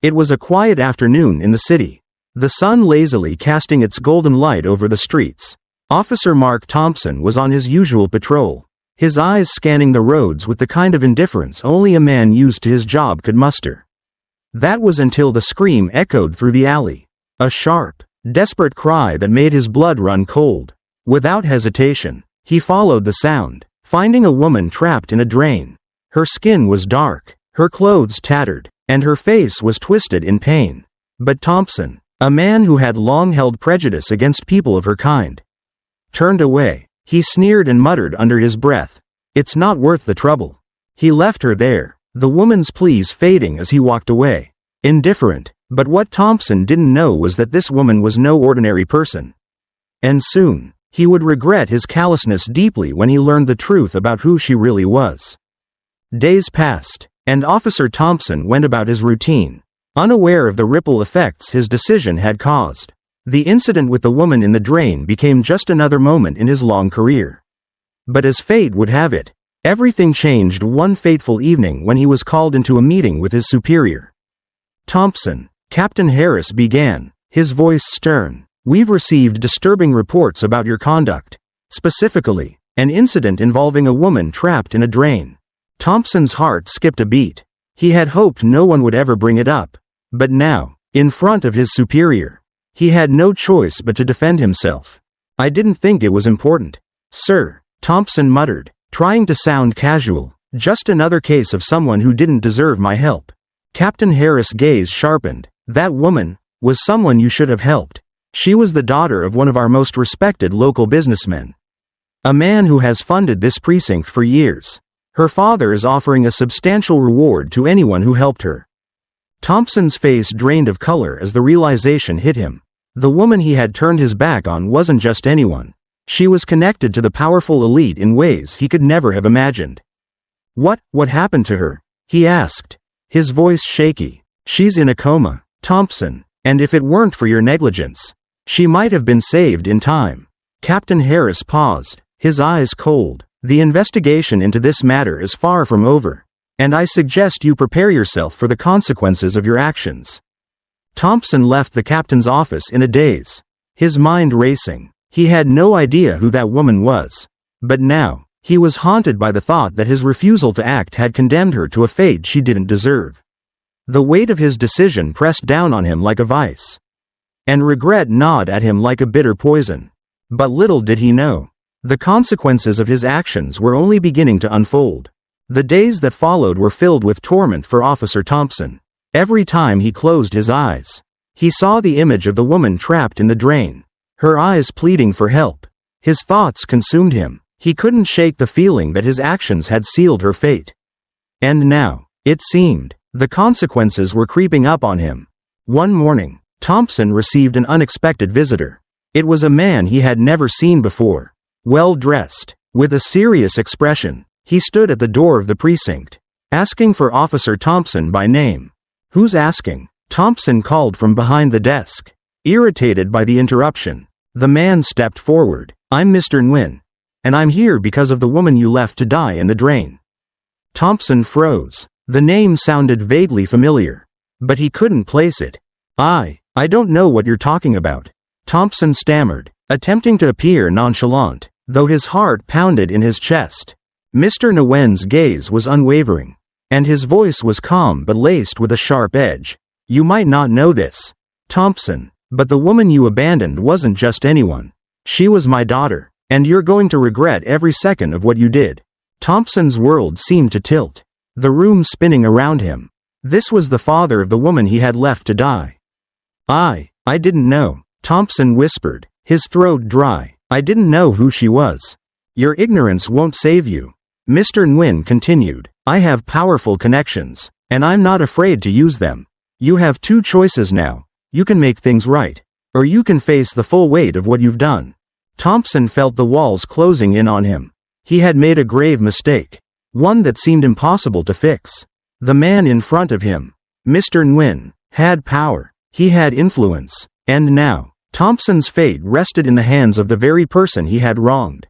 It was a quiet afternoon in the city, the sun lazily casting its golden light over the streets. Officer Mark Thompson was on his usual patrol, his eyes scanning the roads with the kind of indifference only a man used to his job could muster. That was until the scream echoed through the alley, a sharp, desperate cry that made his blood run cold. Without hesitation, he followed the sound, finding a woman trapped in a drain. Her skin was dark, her clothes tattered, and her face was twisted in pain. But Thompson, a man who had long held prejudice against people of her kind, turned away. He sneered and muttered under his breath, "It's not worth the trouble." He left her there, the woman's pleas fading as he walked away, indifferent. But what Thompson didn't know was that this woman was no ordinary person. And soon, he would regret his callousness deeply when he learned the truth about who she really was. Days passed, and Officer Thompson went about his routine, unaware of the ripple effects his decision had caused. The incident with the woman in the drain became just another moment in his long career. But as fate would have it, everything changed one fateful evening when he was called into a meeting with his superior. "Thompson," Captain Harris began, his voice stern, "we've received disturbing reports about your conduct. Specifically, an incident involving a woman trapped in a drain." Thompson's heart skipped a beat. He had hoped no one would ever bring it up. But now, in front of his superior, he had no choice but to defend himself. "I didn't think it was important, sir," Thompson muttered, trying to sound casual. "Just another case of someone who didn't deserve my help." Captain Harris' gaze sharpened. "That woman was someone you should have helped. She was the daughter of one of our most respected local businessmen. A man who has funded this precinct for years. Her father is offering a substantial reward to anyone who helped her." Thompson's face drained of color as the realization hit him. The woman he had turned his back on wasn't just anyone. She was connected to the powerful elite in ways he could never have imagined. What happened to her?" he asked, his voice shaky. "She's in a coma, Thompson, and if it weren't for your negligence, she might have been saved in time." Captain Harris paused, his eyes cold. "The investigation into this matter is far from over, and I suggest you prepare yourself for the consequences of your actions." Thompson left the captain's office in a daze, his mind racing. He had no idea who that woman was. But now, he was haunted by the thought that his refusal to act had condemned her to a fate she didn't deserve. The weight of his decision pressed down on him like a vice, and regret gnawed at him like a bitter poison. But little did he know, the consequences of his actions were only beginning to unfold. The days that followed were filled with torment for Officer Thompson. Every time he closed his eyes, he saw the image of the woman trapped in the drain, her eyes pleading for help. His thoughts consumed him. He couldn't shake the feeling that his actions had sealed her fate. And now, it seemed, the consequences were creeping up on him. One morning, Thompson received an unexpected visitor. It was a man he had never seen before. Well dressed, with a serious expression, he stood at the door of the precinct, asking for Officer Thompson by name. "Who's asking?" Thompson called from behind the desk, irritated by the interruption. The man stepped forward. "I'm Mr. Nguyen, and I'm here because of the woman you left to die in the drain." Thompson froze. The name sounded vaguely familiar, but he couldn't place it. I don't know what you're talking about," Thompson stammered, attempting to appear nonchalant, though his heart pounded in his chest. Mr. Nguyen's gaze was unwavering, and his voice was calm but laced with a sharp edge. "You might not know this, Thompson, but the woman you abandoned wasn't just anyone. She was my daughter, and you're going to regret every second of what you did." Thompson's world seemed to tilt, the room spinning around him. This was the father of the woman he had left to die. I didn't know," Thompson whispered, his throat dry. "I didn't know who she was." "Your ignorance won't save you," Mr. Nguyen continued. "I have powerful connections, and I'm not afraid to use them. You have two choices now. You can make things right, or you can face the full weight of what you've done." Thompson felt the walls closing in on him. He had made a grave mistake, one that seemed impossible to fix. The man in front of him, Mr. Nguyen, had power. He had influence, and now, Thompson's fate rested in the hands of the very person he had wronged.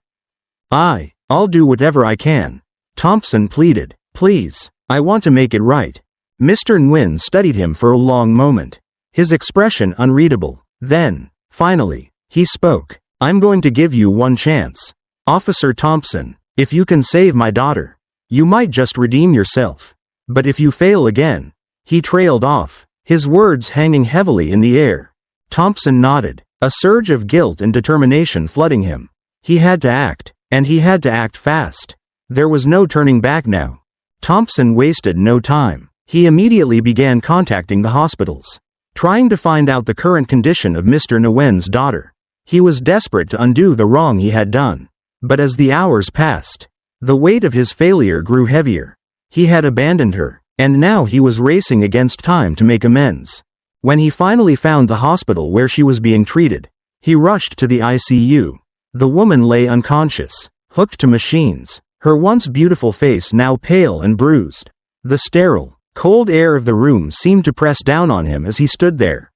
I'll do whatever I can," Thompson pleaded. "Please, I want to make it right." Mr. Nguyen studied him for a long moment, his expression unreadable. Then, finally, he spoke. I'm going to give you one chance. Officer Thompson, if you can save my daughter, you might just redeem yourself. But if you fail again. He trailed off, his words hanging heavily in the air. Thompson nodded, a surge of guilt and determination flooding him. He had to act, and he had to act fast. There was no turning back now. Thompson wasted no time. He immediately began contacting the hospitals, trying to find out the current condition of Mr. Nguyen's daughter. He was desperate to undo the wrong he had done. But as the hours passed, the weight of his failure grew heavier. He had abandoned her, and now he was racing against time to make amends. When he finally found the hospital where she was being treated, he rushed to the ICU. The woman lay unconscious, hooked to machines, her once beautiful face now pale and bruised. The sterile, cold air of the room seemed to press down on him as he stood there,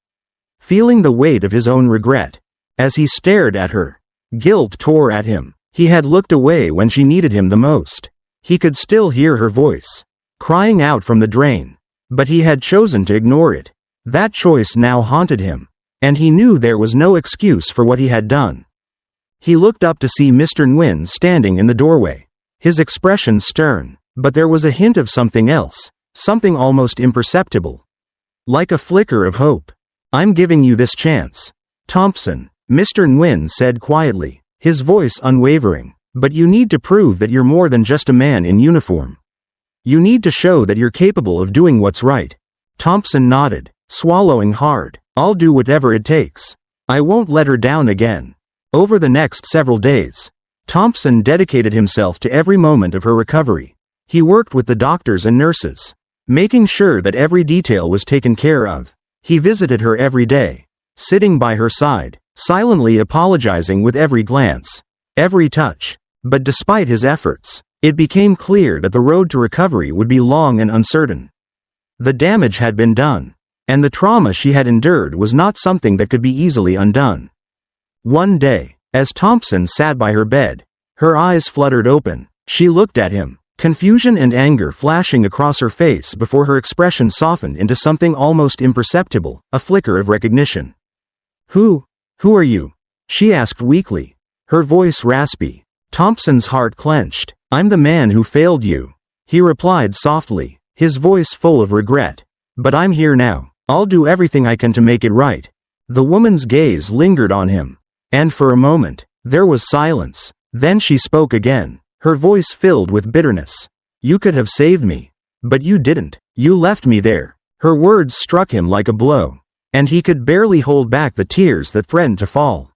feeling the weight of his own regret. As he stared at her, guilt tore at him. He had looked away when she needed him the most. He could still hear her voice, crying out from the drain, but he had chosen to ignore it. That choice now haunted him, and he knew there was no excuse for what he had done. He looked up to see Mr. Nguyen standing in the doorway, his expression stern, but there was a hint of something else, something almost imperceptible, like a flicker of hope. I'm giving you this chance, Thompson, Mr. Nguyen said quietly, his voice unwavering. But you need to prove that you're more than just a man in uniform. You need to show that you're capable of doing what's right. Thompson nodded, swallowing hard. I'll do whatever it takes. I won't let her down again. Over the next several days, Thompson dedicated himself to every moment of her recovery. He worked with the doctors and nurses, making sure that every detail was taken care of. He visited her every day, sitting by her side, silently apologizing with every glance, every touch. But despite his efforts, it became clear that the road to recovery would be long and uncertain. The damage had been done, and the trauma she had endured was not something that could be easily undone. One day, as Thompson sat by her bed, her eyes fluttered open. She looked at him, confusion and anger flashing across her face before her expression softened into something almost imperceptible, a flicker of recognition. Who are you?" she asked weakly, her voice raspy. Thompson's heart clenched. "I'm the man who failed you," he replied softly, his voice full of regret. "But I'm here now. I'll do everything I can to make it right." The woman's gaze lingered on him, and for a moment, there was silence. Then she spoke again, her voice filled with bitterness. "You could have saved me. But you didn't. You left me there." Her words struck him like a blow, and he could barely hold back the tears that threatened to fall.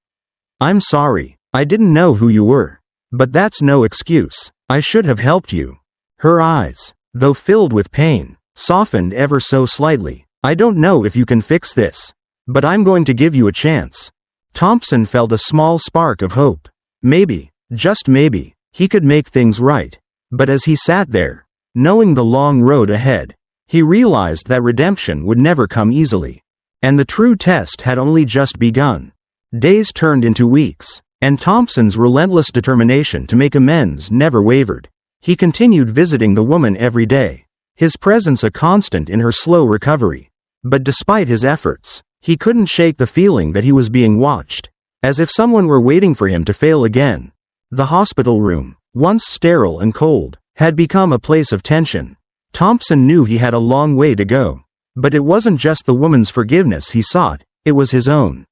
"I'm sorry. I didn't know who you were. But that's no excuse. I should have helped you." Her eyes, though filled with pain, softened ever so slightly. "I don't know if you can fix this, but I'm going to give you a chance." Thompson felt a small spark of hope. Maybe, just maybe, he could make things right. But as he sat there, knowing the long road ahead, he realized that redemption would never come easily. And the true test had only just begun. Days turned into weeks, and Thompson's relentless determination to make amends never wavered. He continued visiting the woman every day, his presence a constant in her slow recovery. But despite his efforts, he couldn't shake the feeling that he was being watched, as if someone were waiting for him to fail again. The hospital room, once sterile and cold, had become a place of tension. Thompson knew he had a long way to go. But it wasn't just the woman's forgiveness he sought, it was his own.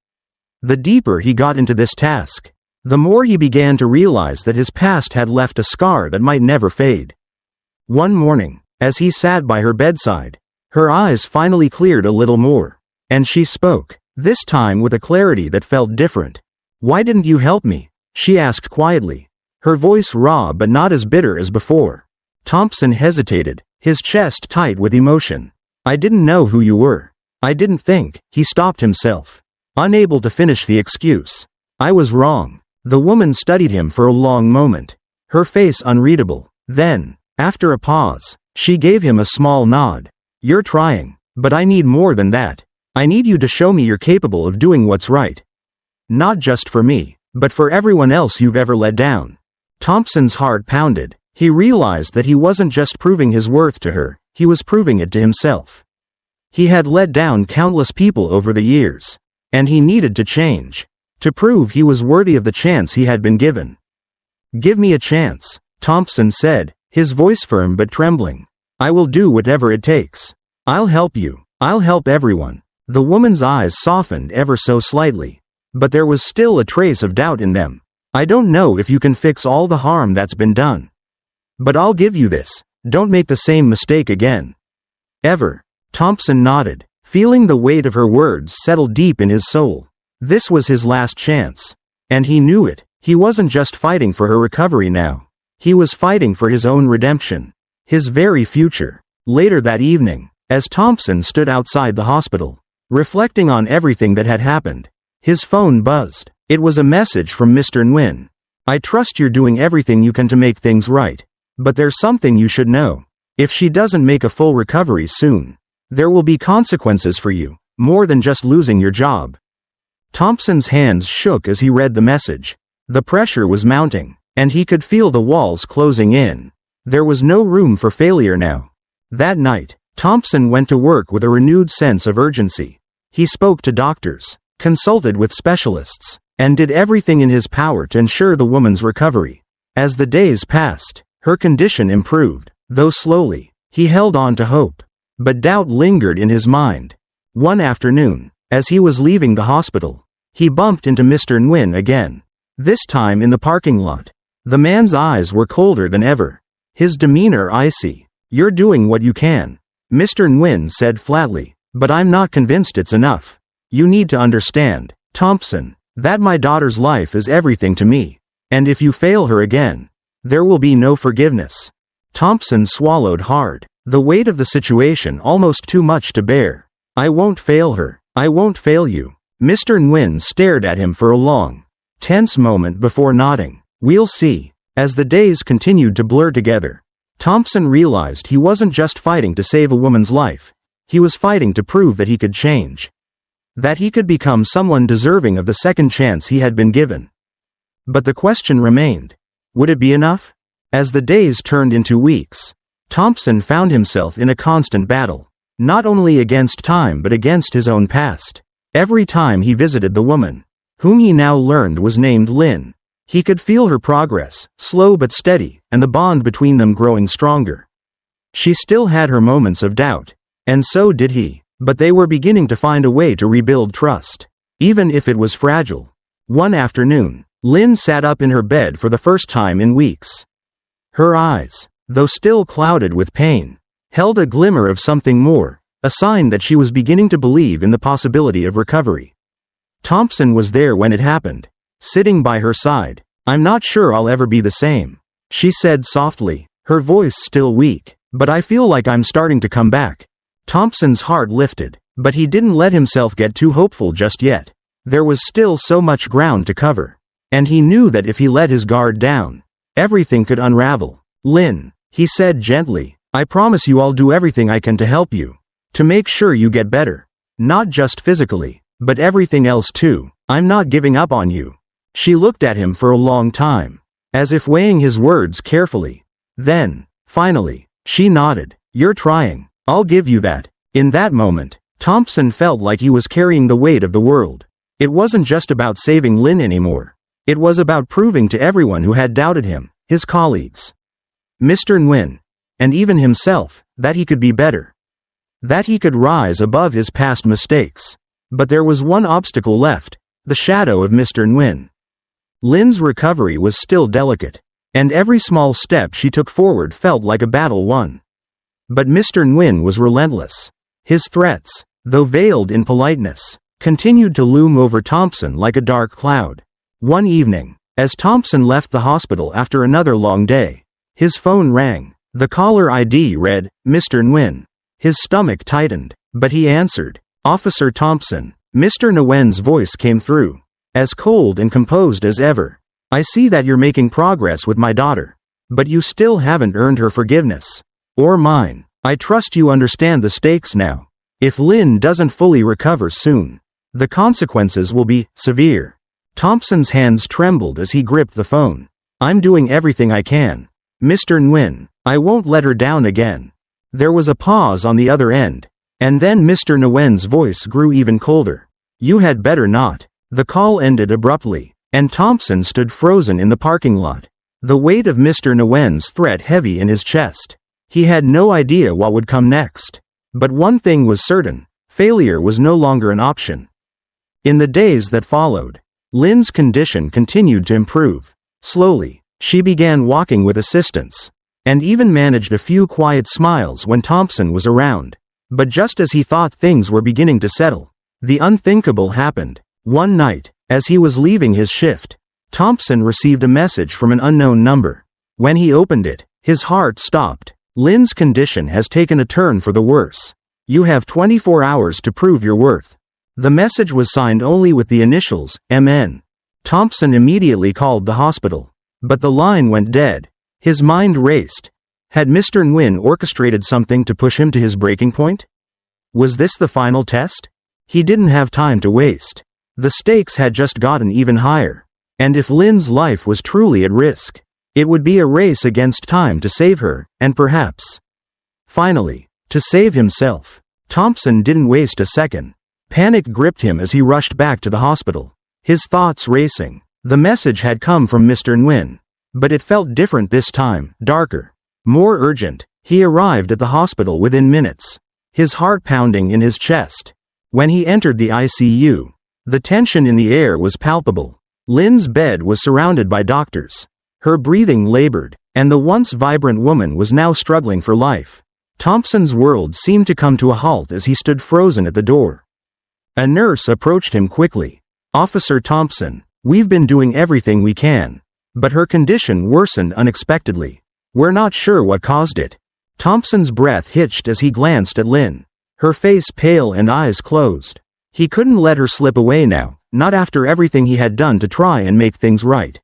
The deeper he got into this task, the more he began to realize that his past had left a scar that might never fade. One morning, as he sat by her bedside, her eyes finally cleared a little more, and she spoke, this time with a clarity that felt different. "Why didn't you help me?" she asked quietly, her voice raw but not as bitter as before. Thompson hesitated, his chest tight with emotion. "I didn't know who you were. I didn't think." He stopped himself, unable to finish the excuse. "I was wrong." The woman studied him for a long moment, her face unreadable. Then, after a pause, she gave him a small nod. "You're trying, but I need more than that. I need you to show me you're capable of doing what's right. Not just for me, but for everyone else you've ever let down." Thompson's heart pounded. He realized that he wasn't just proving his worth to her, he was proving it to himself. He had let down countless people over the years, and he needed to change, to prove he was worthy of the chance he had been given. "Give me a chance," Thompson said, his voice firm but trembling. "I will do whatever it takes. I'll help you. I'll help everyone." The woman's eyes softened ever so slightly, but there was still a trace of doubt in them. "I don't know if you can fix all the harm that's been done. But I'll give you this: don't make the same mistake again. Ever." Thompson nodded, feeling the weight of her words settle deep in his soul. This was his last chance. And he knew it. He wasn't just fighting for her recovery now. He was fighting for his own redemption. His very future. Later that evening, as Thompson stood outside the hospital, reflecting on everything that had happened, his phone buzzed. It was a message from Mr. Nguyen. "I trust you're doing everything you can to make things right. But there's something you should know. If she doesn't make a full recovery soon, there will be consequences for you, more than just losing your job." Thompson's hands shook as he read the message. The pressure was mounting, and he could feel the walls closing in. There was no room for failure now. That night, Thompson went to work with a renewed sense of urgency. He spoke to doctors, consulted with specialists, and did everything in his power to ensure the woman's recovery. As the days passed, her condition improved, though slowly. He held on to hope. But doubt lingered in his mind. One afternoon, as he was leaving the hospital, he bumped into Mr. Nguyen again. This time in the parking lot. The man's eyes were colder than ever, his demeanor icy. "You're doing what you can," Mr. Nguyen said flatly, "but I'm not convinced it's enough. You need to understand, Thompson, that my daughter's life is everything to me. And if you fail her again, there will be no forgiveness." Thompson swallowed hard, the weight of the situation almost too much to bear. "I won't fail her. I won't fail you." Mr. Nguyen stared at him for a long, tense moment before nodding. "We'll see." As the days continued to blur together, Thompson realized he wasn't just fighting to save a woman's life. He was fighting to prove that he could change. That he could become someone deserving of the second chance he had been given. But the question remained. Would it be enough? As the days turned into weeks, Thompson found himself in a constant battle. Not only against time but against his own past. Every time he visited the woman, whom he now learned was named Lynn, he could feel her progress, slow but steady, and the bond between them growing stronger. She still had her moments of doubt, and so did he, but they were beginning to find a way to rebuild trust, even if it was fragile. One afternoon, Lynn sat up in her bed for the first time in weeks. Her eyes, though still clouded with pain, held a glimmer of something more, a sign that she was beginning to believe in the possibility of recovery. Thompson was there when it happened, sitting by her side. "I'm not sure I'll ever be the same," she said softly, her voice still weak, "but I feel like I'm starting to come back." Thompson's heart lifted, but he didn't let himself get too hopeful just yet. There was still so much ground to cover, and he knew that if he let his guard down, everything could unravel. "Lynn," he said gently, "I promise you I'll do everything I can to help you. To make sure you get better. Not just physically, but everything else too. I'm not giving up on you." She looked at him for a long time, as if weighing his words carefully. Then, finally, she nodded. "You're trying. I'll give you that." In that moment, Thompson felt like he was carrying the weight of the world. It wasn't just about saving Lynn anymore. It was about proving to everyone who had doubted him, his colleagues, Mr. Nguyen, and even himself, that he could be better. That he could rise above his past mistakes. But there was one obstacle left, the shadow of Mr. Nguyen. Lynn's recovery was still delicate, and every small step she took forward felt like a battle won. But Mr. Nguyen was relentless. His threats, though veiled in politeness, continued to loom over Thompson like a dark cloud. One evening, as Thompson left the hospital after another long day, his phone rang. The caller ID read, "Mr. Nguyen." His stomach tightened, but he answered. "Officer Thompson." Mr. Nguyen's voice came through, as cold and composed as ever. "I see that you're making progress with my daughter, but you still haven't earned her forgiveness. Or mine. I trust you understand the stakes now. If Lynn doesn't fully recover soon, the consequences will be severe." Thompson's hands trembled as he gripped the phone. "I'm doing everything I can, Mr. Nguyen. I won't let her down again." There was a pause on the other end, and then Mr. Nguyen's voice grew even colder. "You had better not." The call ended abruptly, and Thompson stood frozen in the parking lot, the weight of Mr. Nguyen's threat heavy in his chest. He had no idea what would come next. But one thing was certain: failure was no longer an option. In the days that followed, Lynn's condition continued to improve. Slowly, she began walking with assistance, and even managed a few quiet smiles when Thompson was around. But just as he thought things were beginning to settle, the unthinkable happened. One night, as he was leaving his shift, Thompson received a message from an unknown number. When he opened it, his heart stopped. "Lynn's condition has taken a turn for the worse. You have 24 hours to prove your worth." The message was signed only with the initials, MN. Thompson immediately called the hospital. But the line went dead. His mind raced. Had Mr. Nguyen orchestrated something to push him to his breaking point? Was this the final test? He didn't have time to waste. The stakes had just gotten even higher. And if Lynn's life was truly at risk, it would be a race against time to save her, and perhaps, finally, to save himself. Thompson didn't waste a second. Panic gripped him as he rushed back to the hospital, his thoughts racing. The message had come from Mr. Nguyen, but it felt different this time, darker, more urgent. He arrived at the hospital within minutes, his heart pounding in his chest. When he entered the ICU, the tension in the air was palpable. Lynn's bed was surrounded by doctors. Her breathing labored, and the once vibrant woman was now struggling for life. Thompson's world seemed to come to a halt as he stood frozen at the door. A nurse approached him quickly. "Officer Thompson, we've been doing everything we can, but her condition worsened unexpectedly. We're not sure what caused it." Thompson's breath hitched as he glanced at Lynn, her face pale and eyes closed. He couldn't let her slip away now, not after everything he had done to try and make things right.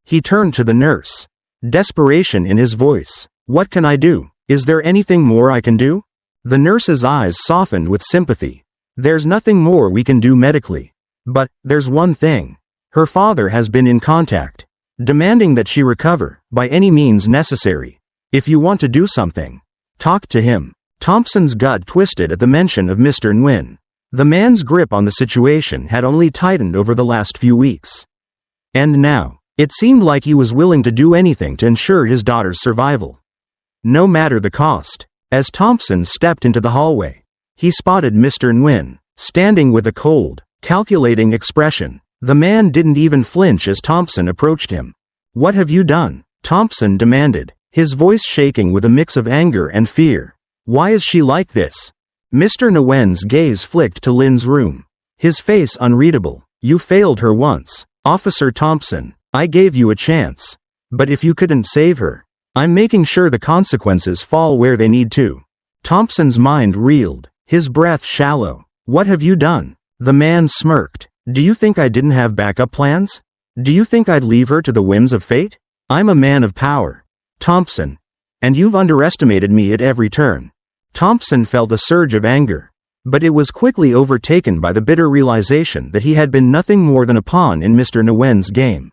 He turned to the nurse, desperation in his voice. "What can I do? Is there anything more I can do?" The nurse's eyes softened with sympathy. "There's nothing more we can do medically. But, there's one thing. Her father has been in contact, demanding that she recover, by any means necessary. If you want to do something, talk to him." Thompson's gut twisted at the mention of Mr. Nguyen. The man's grip on the situation had only tightened over the last few weeks. And now, it seemed like he was willing to do anything to ensure his daughter's survival, no matter the cost. As Thompson stepped into the hallway, he spotted Mr. Nguyen, standing with a cold, calculating expression. The man didn't even flinch as Thompson approached him. "What have you done?" Thompson demanded, his voice shaking with a mix of anger and fear. "Why is she like this?" Mr. Nguyen's gaze flicked to Lynn's room, his face unreadable. "You failed her once, Officer Thompson. I gave you a chance. But if you couldn't save her, I'm making sure the consequences fall where they need to." Thompson's mind reeled, his breath shallow. "What have you done?" The man smirked. "Do you think I didn't have backup plans? Do you think I'd leave her to the whims of fate? I'm a man of power, Thompson. And you've underestimated me at every turn." Thompson felt a surge of anger, but it was quickly overtaken by the bitter realization that he had been nothing more than a pawn in Mr. Nguyen's game.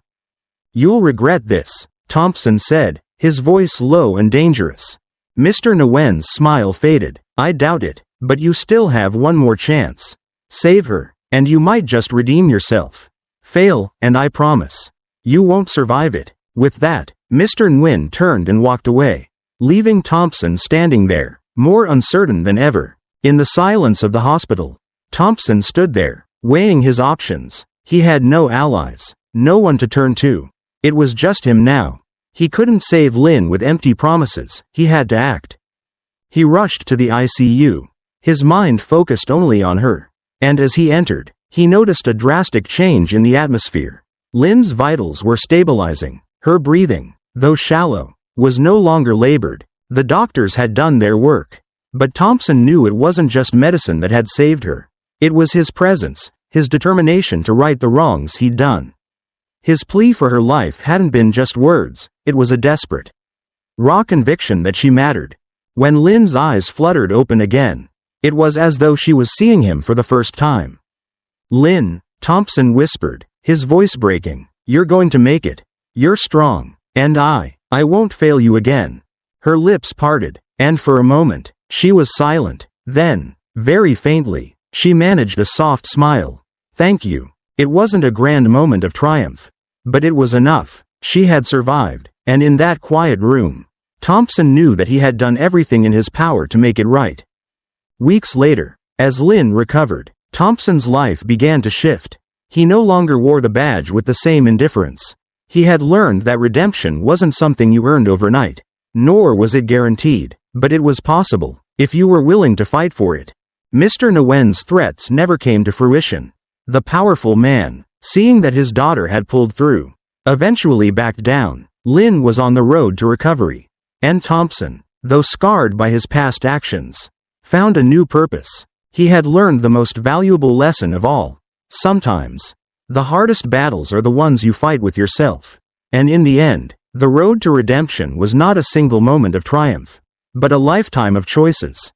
"You'll regret this," Thompson said, his voice low and dangerous. Mr. Nguyen's smile faded. "I doubt it, but you still have one more chance. Save her, and you might just redeem yourself. Fail, and I promise, you won't survive it." With that, Mr. Nguyen turned and walked away, leaving Thompson standing there, more uncertain than ever. In the silence of the hospital, Thompson stood there, weighing his options. He had no allies, no one to turn to. It was just him now. He couldn't save Lynn with empty promises. He had to act. He rushed to the ICU, his mind focused only on her. And as he entered, he noticed a drastic change in the atmosphere. Lynn's vitals were stabilizing. Her breathing, though shallow, was no longer labored. The doctors had done their work. But Thompson knew it wasn't just medicine that had saved her. It was his presence, his determination to right the wrongs he'd done. His plea for her life hadn't been just words, it was a desperate, raw conviction that she mattered. When Lynn's eyes fluttered open again, it was as though she was seeing him for the first time. "Lynn," Thompson whispered, his voice breaking, "you're going to make it. You're strong, and I won't fail you again." Her lips parted, And for a moment, she was silent. Then, very faintly, she managed a soft smile. Thank you. It wasn't a grand moment of triumph. But it was enough. She had survived, and in that quiet room, Thompson knew that he had done everything in his power to make it right. Weeks later, as Lynn recovered, Thompson's life began to shift. He no longer wore the badge with the same indifference. He had learned that redemption wasn't something you earned overnight, nor was it guaranteed, but it was possible, if you were willing to fight for it. Mr. Nguyen's threats never came to fruition. The powerful man, seeing that his daughter had pulled through, eventually backed down. Lynn was on the road to recovery. And Thompson, though scarred by his past actions, found a new purpose. He had learned the most valuable lesson of all. Sometimes, the hardest battles are the ones you fight with yourself. And in the end, the road to redemption was not a single moment of triumph, but a lifetime of choices.